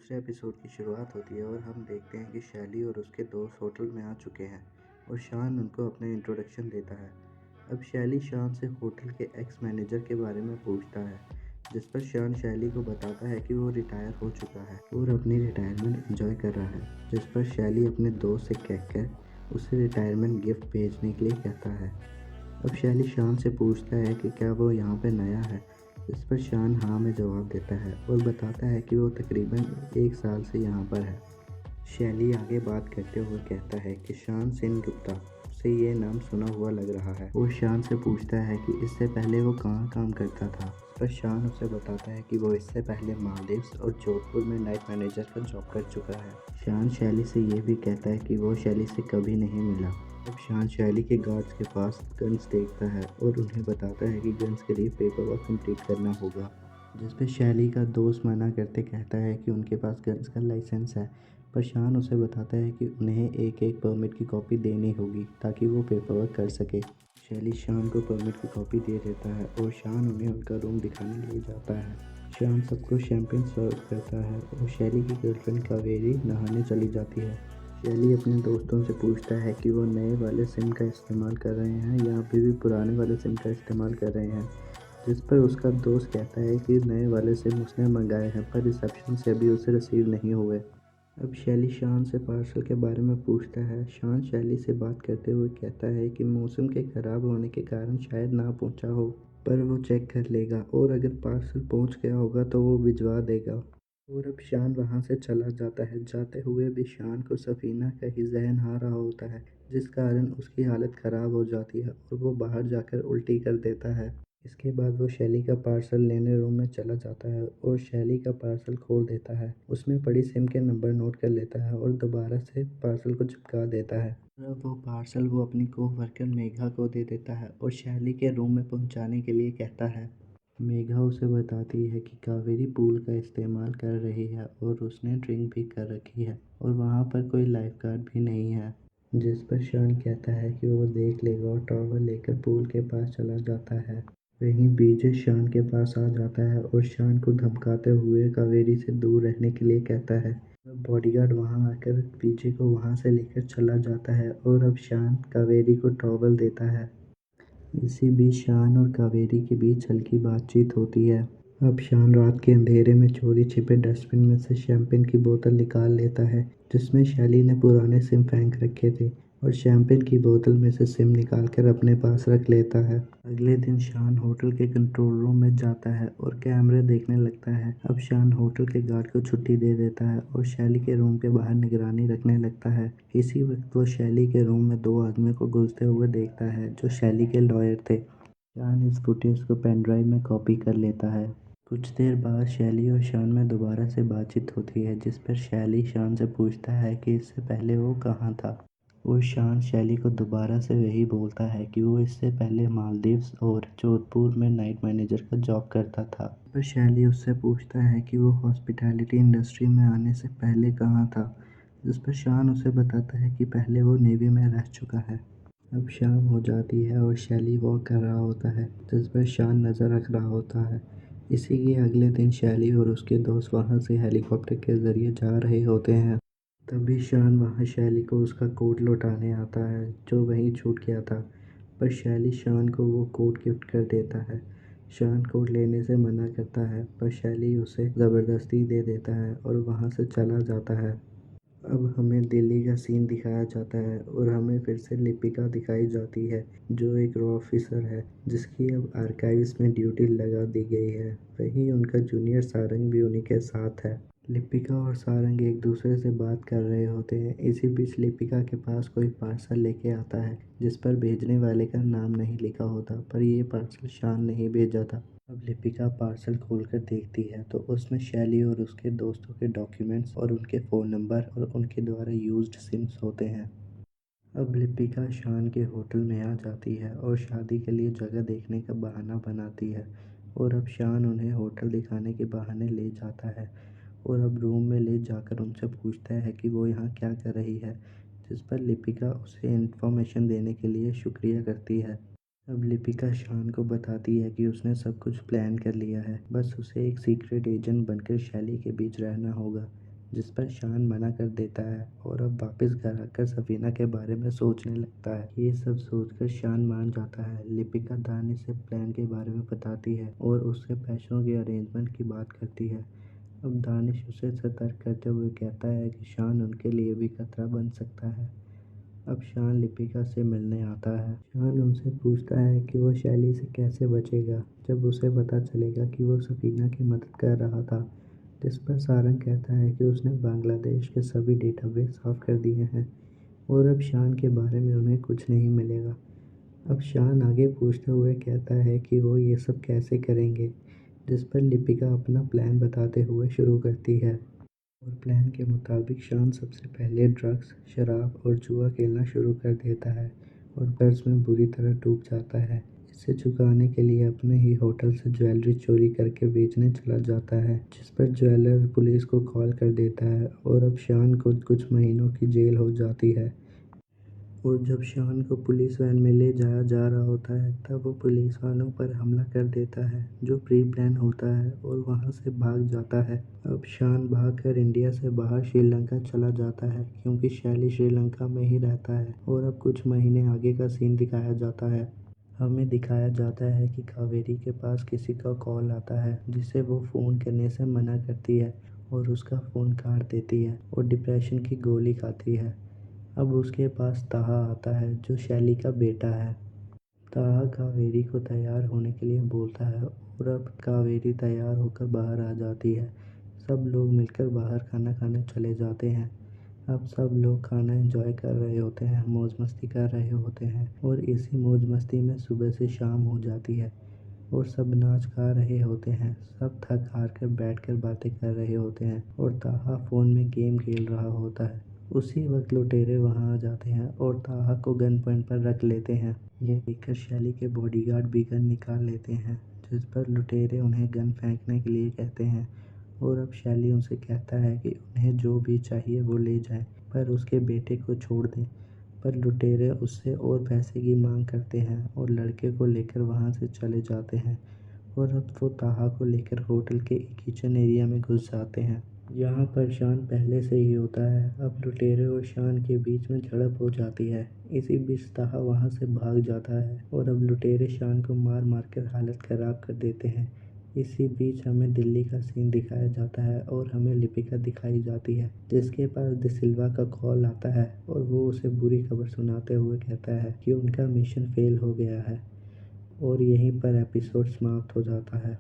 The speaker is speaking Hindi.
दूसरे एपिसोड की शुरुआत होती है और हम देखते हैं कि शैली और उसके दोस्त होटल में आ चुके हैं और शान उनको अपना इंट्रोडक्शन देता है। अब शैली शान से होटल के एक्स मैनेजर के बारे में पूछता है, जिस पर शान शैली को बताता है कि वो रिटायर हो चुका है और अपनी रिटायरमेंट एंजॉय कर रहा है, जिस पर शैली अपने दोस्त से कहकर उसे रिटायरमेंट गिफ्ट भेजने के लिए कहता है। अब शैली शान से पूछता है कि क्या वो यहाँ पे नया है, इस पर शान हाँ में जवाब देता है और बताता है कि वो तकरीबन 1 साल से यहाँ पर है। शैली आगे बात करते हुए कहता है कि शान सेन गुप्ता, उसे ये नाम सुना हुआ लग रहा है। वो शान से पूछता है कि इससे पहले वो कहाँ काम करता था, पर शान उसे बताता है कि वो इससे पहले मालदीव्स और जोधपुर में नाइट मैनेजर का जॉब कर चुका है। शान शैली से ये भी कहता है कि वो शैली से कभी नहीं मिला। अब शान शैली के गार्ड्स के पास गन्स देखता है और उन्हें बताता है कि गन्स के लिए पेपर वर्क कंप्लीट करना होगा, जिस पे शैली का दोस्त मना करते कहता है कि उनके पास गन्स का लाइसेंस है, पर शान उसे बताता है कि उन्हें एक एक परमिट की कॉपी देनी होगी ताकि वो पेपर वर्क कर सके। शैली शान को परमिट की कॉपी दे देता है और शान उन्हें उनका रूम दिखाने ले जाता है। शान सबको शैंपेन सर्व करता है और शैली की गर्लफ्रेंड कावेरी नहाने चली जाती है। शैली अपने दोस्तों से पूछता है कि वो नए वाले सिम का इस्तेमाल कर रहे हैं या अभी भी पुराने वाले सिम का इस्तेमाल कर रहे हैं, जिस पर उसका दोस्त कहता है कि नए वाले सिम उसने मंगाए हैं पर रिसेप्शन से अभी उसे रिसीव नहीं हुए। अब शैली शान से पार्सल के बारे में पूछता है। शान शैली से बात करते हुए कहता है कि मौसम के ख़राब होने के कारण शायद ना पहुंचा हो, पर वो चेक कर लेगा और अगर पार्सल पहुंच गया होगा तो वो भिजवा देगा। और अब शान वहां से चला जाता है। जाते हुए भी शान को सफीना का ही जहन आ रहा होता है, जिस कारण उसकी हालत ख़राब हो जाती है और वो बाहर जाकर उल्टी कर देता है। इसके बाद वो शैली का पार्सल लेने रूम में चला जाता है और शैली का पार्सल खोल देता है। उसमें पड़ी सिम के नंबर नोट कर लेता है और दोबारा से पार्सल को चिपका देता है। अब वो पार्सल वो अपनी को वर्कर मेघा को दे देता है और शैली के रूम में पहुंचाने के लिए कहता है। मेघा उसे बताती है कि कावेरी पूल का इस्तेमाल कर रही है और उसने ड्रिंक भी कर रखी है और वहाँ पर कोई लाइफ गार्ड भी नहीं है, जिस पर शान कहता है कि वो देख लेगा और टॉवल लेकर पूल के पास चला जाता है। वहीं बीजे शान के पास आ जाता है और शान को धमकाते हुए कावेरी से दूर रहने के लिए कहता है। अब बॉडीगार्ड वहां आकर बीजे को वहां से लेकर चला जाता है और अब शान कावेरी को टॉवल देता है। इसी बीच शान और कावेरी के बीच हल्की बातचीत होती है। अब शान रात के अंधेरे में चोरी छिपे डस्टबिन में से शैंपेन की बोतल निकाल लेता है, जिसमें शैली ने पुराने सिम फेंक रखे थे, और शैंपेन की बोतल में से सिम निकालकर अपने पास रख लेता है। अगले दिन शान होटल के कंट्रोल रूम में जाता है और कैमरे देखने लगता है। अब शान होटल के गार्ड को छुट्टी दे देता है और शैली के रूम के बाहर निगरानी रखने लगता है। इसी वक्त वो शैली के रूम में दो आदमियों को घुसते हुए देखता है जो शैली के लॉयर थे। शान इस फुटेज को पेन ड्राइव में कॉपी कर लेता है। कुछ देर बाद शैली और शान में दोबारा से बातचीत होती है, जिस पर शैली शान से पूछता है कि इससे पहले वो कहाँ था, और शान शैली को दोबारा से वही बोलता है कि वो इससे पहले मालदीव्स और जोधपुर में नाइट मैनेजर का जॉब करता था। पर शैली उससे पूछता है कि वो हॉस्पिटैलिटी इंडस्ट्री में आने से पहले कहाँ था, जिस पर शान उसे बताता है कि पहले वो नेवी में रह चुका है। अब शाम हो जाती है और शैली वॉक कर रहा होता है, जिस पर शान नज़र रख रहा होता है। इसी के अगले दिन शैली और उसके दोस्त वहां से हेलीकॉप्टर के ज़रिए जा रहे होते हैं। तभी शान वहां शैली को उसका कोट लौटाने आता है जो वहीं छूट गया था, पर शैली शान को वो कोट गिफ्ट कर देता है। शान कोट लेने से मना करता है, पर शैली उसे ज़बरदस्ती दे देता है और वहां से चला जाता है। अब हमें दिल्ली का सीन दिखाया जाता है और हमें फिर से लिपिका दिखाई जाती है, जो एक रॉ ऑफिसर है जिसकी अब आर्काइव्स में ड्यूटी लगा दी गई है। वहीं उनका जूनियर सारंग भी उन्हीं के साथ है। लिपिका और सारंग एक दूसरे से बात कर रहे होते हैं। इसी बीच लिपिका के पास कोई पार्सल लेके आता है, जिस पर भेजने वाले का नाम नहीं लिखा होता, पर ये पार्सल शान ने ही भेजा था। अब लिपिका पार्सल खोलकर देखती है तो उसमें शैली और उसके दोस्तों के डॉक्यूमेंट्स और उनके फ़ोन नंबर और उनके द्वारा यूज्ड सिम्स होते हैं। अब लिपिका शान के होटल में आ जाती है और शादी के लिए जगह देखने का बहाना बनाती है, और अब शान उन्हें होटल दिखाने के बहाने ले जाता है और अब रूम में ले जाकर उनसे पूछता है कि वो यहाँ क्या कर रही है, जिस पर लिपिका उसे इन्फॉर्मेशन देने के लिए शुक्रिया करती है। अब लिपिका शान को बताती है कि उसने सब कुछ प्लान कर लिया है, बस उसे एक सीक्रेट एजेंट बनकर शैली के बीच रहना होगा। जिस पर शान मना कर देता है और अब वापस घर आकर सफीना के बारे में सोचने लगता है। ये सब सोचकर शान मान जाता है। लिपिका दानिश से प्लान के बारे में बताती है और उससे पैसों के अरेंजमेंट की बात करती है। अब दानिश उसे सतर्क करते हुए कहता है कि शान उनके लिए भी खतरा बन सकता है। अब शान लिपिका से मिलने आता है। शान उनसे पूछता है कि वो शैली से कैसे बचेगा जब उसे पता चलेगा कि वो सफीना की मदद कर रहा था, जिस पर सारंग कहता है कि उसने बांग्लादेश के सभी डेटाबेस साफ कर दिए हैं और अब शान के बारे में उन्हें कुछ नहीं मिलेगा। अब शान आगे पूछते हुए कहता है कि वो ये सब कैसे करेंगे, जिस पर लिपिका अपना प्लान बताते हुए शुरू करती है। और प्लान के मुताबिक शान सबसे पहले ड्रग्स, शराब और जुआ खेलना शुरू कर देता है और कर्ज में बुरी तरह डूब जाता है। इसे चुकाने के लिए अपने ही होटल से ज्वेलरी चोरी करके बेचने चला जाता है, जिस पर ज्वेलर पुलिस को कॉल कर देता है और अब शान को कुछ महीनों की जेल हो जाती है। और जब शान को पुलिस वैन में ले जाया जा रहा होता है तब वो पुलिस वालों पर हमला कर देता है जो प्री प्लान होता है और वहाँ से भाग जाता है। अब शान भागकर इंडिया से बाहर श्रीलंका चला जाता है क्योंकि शैली श्रीलंका में ही रहता है। और अब कुछ महीने आगे का सीन दिखाया जाता है। हमें दिखाया जाता है कि कावेरी के पास किसी का कॉल आता है जिसे वो फ़ोन करने से मना करती है और उसका फ़ोन काट देती है और डिप्रेशन की गोली खाती है। अब उसके पास ताहा आता है जो शैली का बेटा है। ताहा कावेरी को तैयार होने के लिए बोलता है और अब कावेरी तैयार होकर बाहर आ जाती है। सब लोग मिलकर बाहर खाना खाने चले जाते हैं। अब सब लोग खाना एंजॉय कर रहे होते हैं, मौज मस्ती कर रहे होते हैं और इसी मौज मस्ती में सुबह से शाम हो जाती है और सब नाच गा रहे होते हैं। सब थक हार कर बैठकर बातें कर रहे होते हैं और ताहा फ़ोन में गेम खेल रहा होता है। उसी वक्त लुटेरे वहां आ जाते हैं और ताहा को गन पॉइंट पर रख लेते हैं। यह देखकर शैली के बॉडीगार्ड भी गन निकाल लेते हैं, जिस पर लुटेरे उन्हें गन फेंकने के लिए कहते हैं और अब शैली उनसे कहता है कि उन्हें जो भी चाहिए वो ले जाएं पर उसके बेटे को छोड़ दें। पर लुटेरे उससे और पैसे की मांग करते हैं और लड़के को लेकर वहां से चले जाते हैं। और अब वो ताहा को लेकर होटल के किचन एरिया में घुस जाते हैं। यहाँ पर शान पहले से ही होता है। अब लुटेरे और शान के बीच में झड़प हो जाती है। इसी बीच ताहा वहाँ से भाग जाता है और अब लुटेरे शान को मार मार कर हालत ख़राब कर देते हैं। इसी बीच हमें दिल्ली का सीन दिखाया जाता है और हमें लिपिका दिखाई जाती है जिसके पास डिसिल्वा का कॉल आता है और वो उसे बुरी खबर सुनाते हुए कहता है कि उनका मिशन फेल हो गया है। और यहीं पर एपिसोड समाप्त हो जाता है।